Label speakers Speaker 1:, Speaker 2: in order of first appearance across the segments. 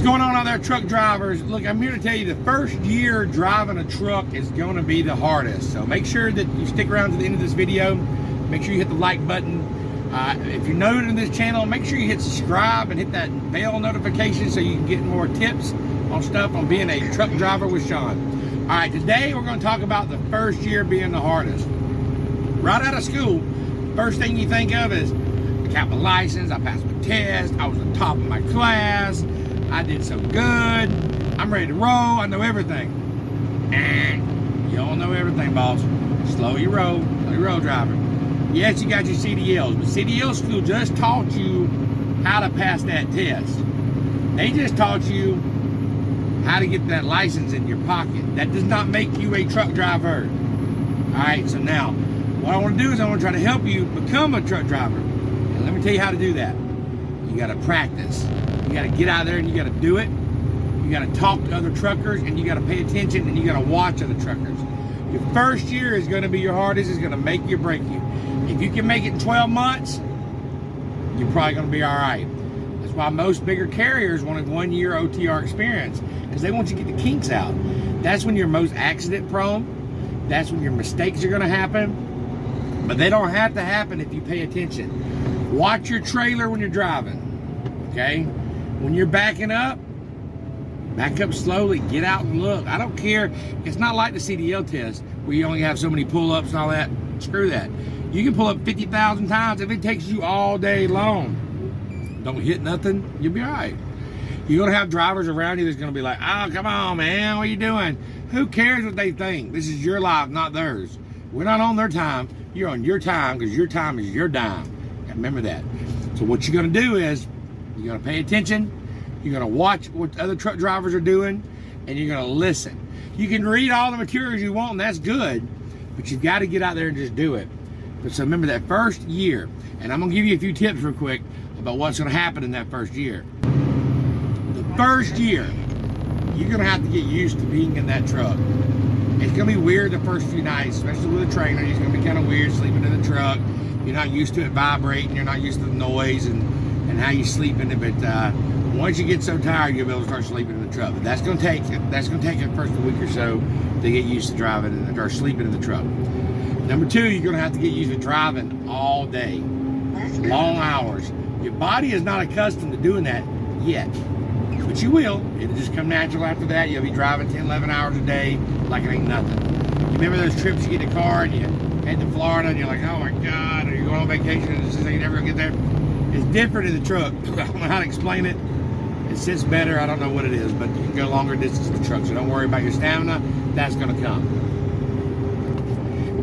Speaker 1: going on out there, truck drivers? Look, I'm here to tell you the first year driving a truck is going to be the hardest. So make sure that you stick around to the end of this video. Make sure you hit the like button. If you're new to this channel, make sure you hit subscribe and hit that bell notification so you can get more tips on stuff on being a truck driver with Sean. All right, today we're going to talk about the first year being the hardest. Right out of school, first thing you think of is I got my license, I passed my test, I was the top of my class, I did so good, I'm ready to roll, I know everything. And you don't know everything, boss. Slow your roll driver. Yes, you got your CDLs, but CDL school just taught you how to pass that test. They just taught you how to get that license in your pocket. That does not make you a truck driver. All right, so now, what I want to do is I want to try to help you become a truck driver. And let me tell you how to do that. You got to practice. You got to get out there and you got to do it. You got to talk to other truckers and you got to pay attention and you got to watch other truckers. Your first year is going to be your hardest. It's going to make you or break you. If you can make it in 12 months, you're probably going to be all right. That's why most bigger carriers want a 1 year OTR experience, because they want you to get the kinks out. That's when you're most accident prone. That's when your mistakes are going to happen. But they don't have to happen if you pay attention. Watch your trailer when you're driving, okay? When you're backing up, back up slowly, get out and look. I don't care. It's not like the CDL test where you only have so many pull-ups and all that. Screw that. You can pull up 50,000 times if it takes you all day long. Don't hit nothing, you'll be all right. You're going to have drivers around you that's going to be like, oh, come on, man, what are you doing? Who cares what they think? This is your life, not theirs. We're not on their time. You're on your time because your time is your dime. Remember that. So what you're going to do is you're going to pay attention. You're going to watch what other truck drivers are doing, and you're going to listen. You can read all the materials you want, and that's good, but you've got to get out there and just do it. But so remember that first year, and I'm going to give you a few tips real quick about what's going to happen in that first year. The first year, you're going to have to get used to being in that truck. It's going to be weird the first few nights, especially with a trainer. It's going to be kind of weird sleeping in the truck. You're not used to it vibrating. You're not used to the noise and how you sleep in it. But once you get so tired, you'll be able to start sleeping in the truck. But that's going to take the first week or so to get used to driving or sleeping in the truck. Number two, you're going to have to get used to driving all day, long hours. Your body is not accustomed to doing that yet, but you will. It'll just come natural after that. You'll be driving 10, 11 hours a day like it ain't nothing. You remember those trips you get in a car and you head to Florida and you're like, oh my God, or you're going on vacation and it's just like you never gonna get there? It's different in the truck. I don't know how to explain it. It sits better. I don't know what it is, but you can go longer distance in the truck, so don't worry about your stamina. That's gonna come.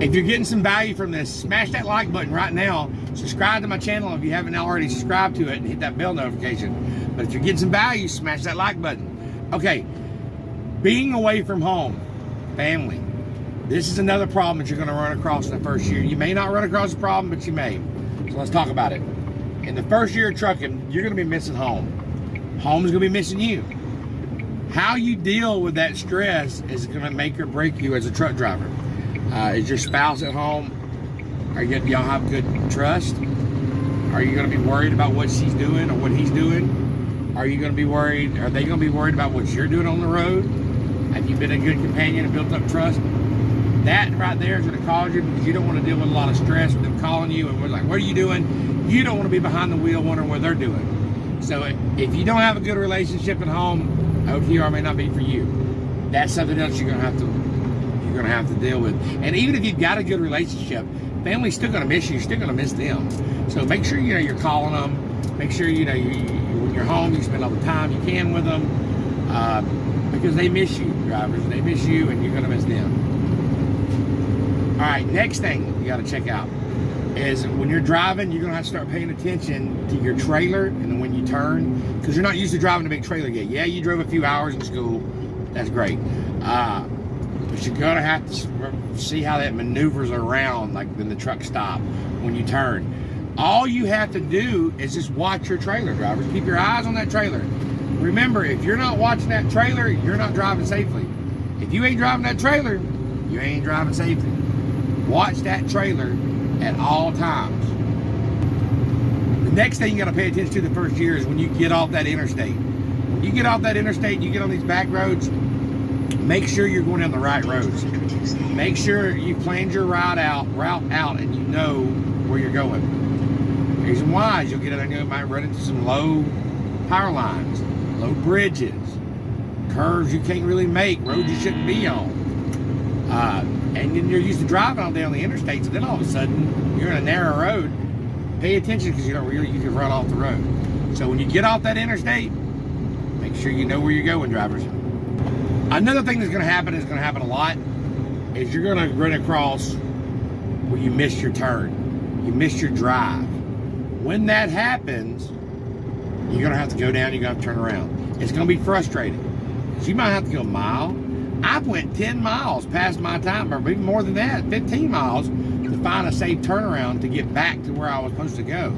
Speaker 1: If you're getting some value from this, smash that like button right now. Subscribe to my channel if you haven't already subscribed to it, and hit that bell notification. But if you're getting some value, smash that like button. Okay, being away from home, family. This is another problem that you're going to run across in the first year. You may not run across the problem, but you may. So let's talk about it. In the first year of trucking, you're going to be missing home. Home is going to be missing you. How you deal with that stress is going to make or break you as a truck driver. Is your spouse at home? Y'all have good trust? Are you going to be worried about what she's doing or what he's doing? Are they going to be worried about what you're doing on the road? Have you been a good companion and built up trust? That right there is going to cause you, because you don't want to deal with a lot of stress with them calling you and we're like, what are you doing? You don't want to be behind the wheel wondering what they're doing. So if you don't have a good relationship at home, OTR may not be for you. That's something else you're going to have to deal with. And even if you've got a good relationship, family's still going to miss you. You're still going to miss them. So make sure you're calling them. Make sure when you're home, you spend all the time you can with them, because they miss you, drivers. They miss you, and you're going to miss them. All right, next thing you got to check out is when you're driving, you're going to have to start paying attention to your trailer and then when you turn, because you're not used to driving a big trailer yet. Yeah, you drove a few hours in school. That's great. But you're going to have to see how that maneuvers around, like when the truck stops, when you turn. All you have to do is just watch your trailer, drivers. Keep your eyes on that trailer. Remember, if you're not watching that trailer, you're not driving safely. If you ain't driving that trailer, you ain't driving safely. Watch that trailer at all times. The next thing you got to pay attention to the first year is when you get off that interstate. when you get off that interstate, you get on these back roads, make sure you're going down the right roads. Make sure you planned your route out and you know where you're going. The reason why is you'll get out there and you might run into some low power lines, low bridges, curves you can't really make, roads you shouldn't be on. And then you're used to driving all day on the interstate, so then all of a sudden you're in a narrow road. Pay attention because you can run off the road. So when you get off that interstate, make sure you know where you're going, drivers. Another thing that's going to happen a lot, is you're going to run across where you missed your turn, you missed your drive. When that happens, you're going to have to go down, you're going to have to turn around. It's going to be frustrating. So you might have to go a mile. I've went 10 miles past my time, or even more than that, 15 miles, to find a safe turnaround to get back to where I was supposed to go.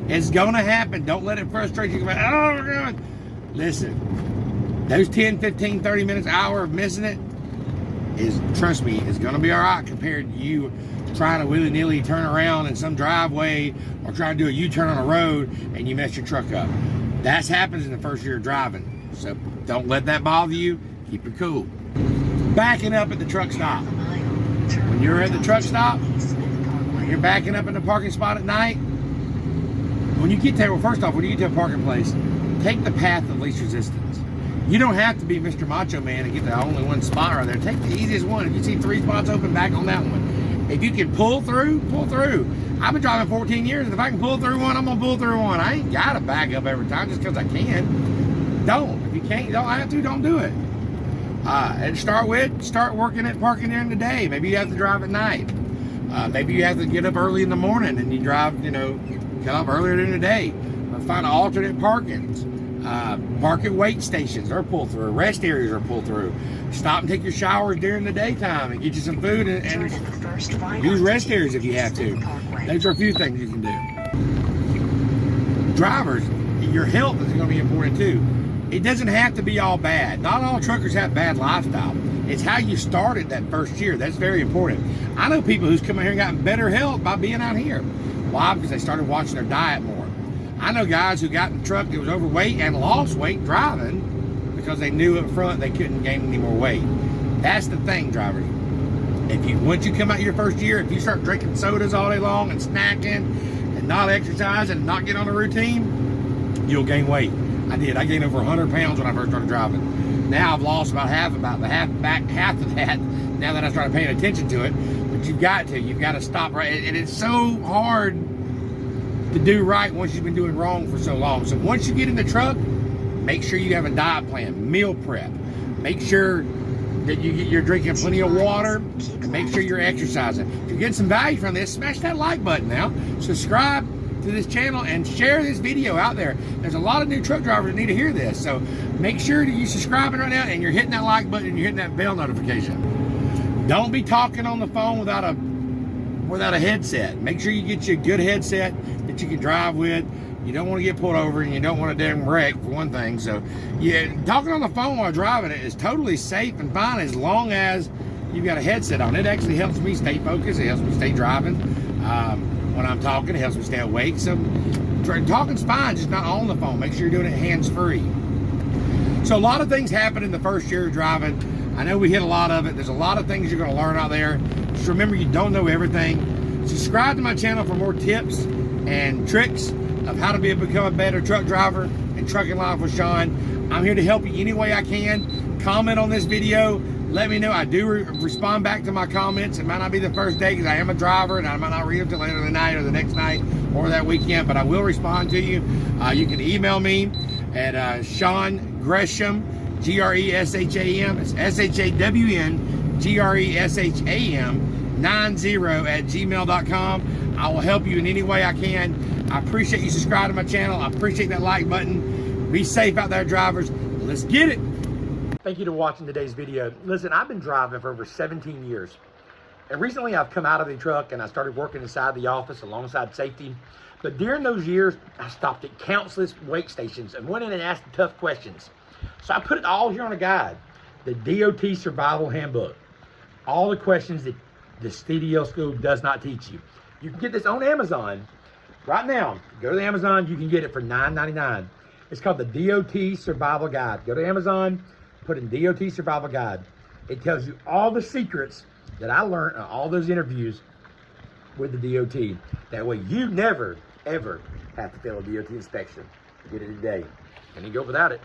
Speaker 1: It's going to happen. Don't let it frustrate you. Oh, God. Listen, those 10, 15, 30 minutes, hour of missing it, trust me, it's going to be all right compared to you trying to willy-nilly turn around in some driveway or trying to do a U-turn on a road and you mess your truck up. That happens in the first year of driving. So don't let that bother you. Keep it cool. Backing up at the truck stop. When you're at the truck stop, when you're backing up in the parking spot at night, when you get there, well, first off, when you get to a parking place, take the path of least resistance. You don't have to be Mr. Macho Man and get the only one spot right there. Take the easiest one. If you see 3 spots open, back on that one. If you can pull through, pull through. I've been driving 14 years, and if I can pull through one, I'm gonna pull through one. I ain't gotta back up every time just because I can. Don't. If you can't, you don't have to, don't do it. And start working at parking during the day. Maybe you have to drive at night. Maybe you have to get up early in the morning and you drive, get up earlier during the day. Or find alternate parkings. Park at wait stations or pull through. Rest areas are pull through. Stop and take your showers during the daytime and get you some food and use rest areas if you have to. Those are a few things you can do. Drivers, your health is going to be important too. It doesn't have to be all bad. Not all truckers have bad lifestyle. It's how you started that first year. That's very important. I know people who's come out here and gotten better health by being out here. Why? Because they started watching their diet more. I know guys who got in the truck that was overweight and lost weight driving because they knew up front they couldn't gain any more weight. That's the thing, drivers. Once you come out your first year, if you start drinking sodas all day long and snacking and not exercising and not get on a routine, you'll gain weight. I did. I gained over 100 pounds when I first started driving. Now I've lost about half of that now that I started paying attention to it. But you've got to stop right. And it's so hard to do right once you've been doing wrong for so long. So once you get in the truck, make sure you have a diet plan, meal prep. Make sure that you're drinking plenty of water, and make sure you're exercising. If you're getting some value from this, smash that like button now. Subscribe to this channel and share this video out there. There's a lot of new truck drivers that need to hear this. So make sure that you're subscribing right now and you're hitting that like button and you're hitting that bell notification. Don't be talking on the phone without a headset. Make sure you get you a good headset that you can drive with. You don't want to get pulled over and you don't want to damn wreck, for one thing. So yeah, talking on the phone while driving it is totally safe and fine as long as you've got a headset on. It actually helps me stay focused. It helps me stay driving. When I'm talking, it helps me stay awake. So talking's fine, just not on the phone. Make sure you're doing it hands-free. So a lot of things happen in the first year of driving. I know we hit a lot of it. There's a lot of things you're going to learn out there. Just remember, you don't know everything. Subscribe to my channel for more tips and tricks of how to become a better truck driver and trucking life with Sean. I'm here to help you any way I can. Comment on this video. Let me know. I do respond back to my comments. It might not be the first day because I am a driver and I might not read them until later in the night or the next night or that weekend, but I will respond to you. You can email me at Sean Gresham, Gresham. It's SHAWN, 90 at gmail.com. I will help you in any way I can. I appreciate you subscribing to my channel. I appreciate that like button. Be safe out there, drivers. Let's get it. Thank you for watching today's video. Listen, I've been driving for over 17 years. And recently I've come out of the truck and I started working inside the office alongside safety. But during those years, I stopped at countless wait stations and went in and asked the tough questions. So I put it all here on a guide, the DOT Survival Handbook. All the questions that the CDL school does not teach you. You can get this on Amazon right now. Go to Amazon, you can get it for $9.99. It's called the DOT Survival Guide. Go to Amazon, put in DOT Survival Guide. It tells you all the secrets that I learned in all those interviews with the DOT. That way you never, ever have to fail a DOT inspection. Get it today. And you go without it.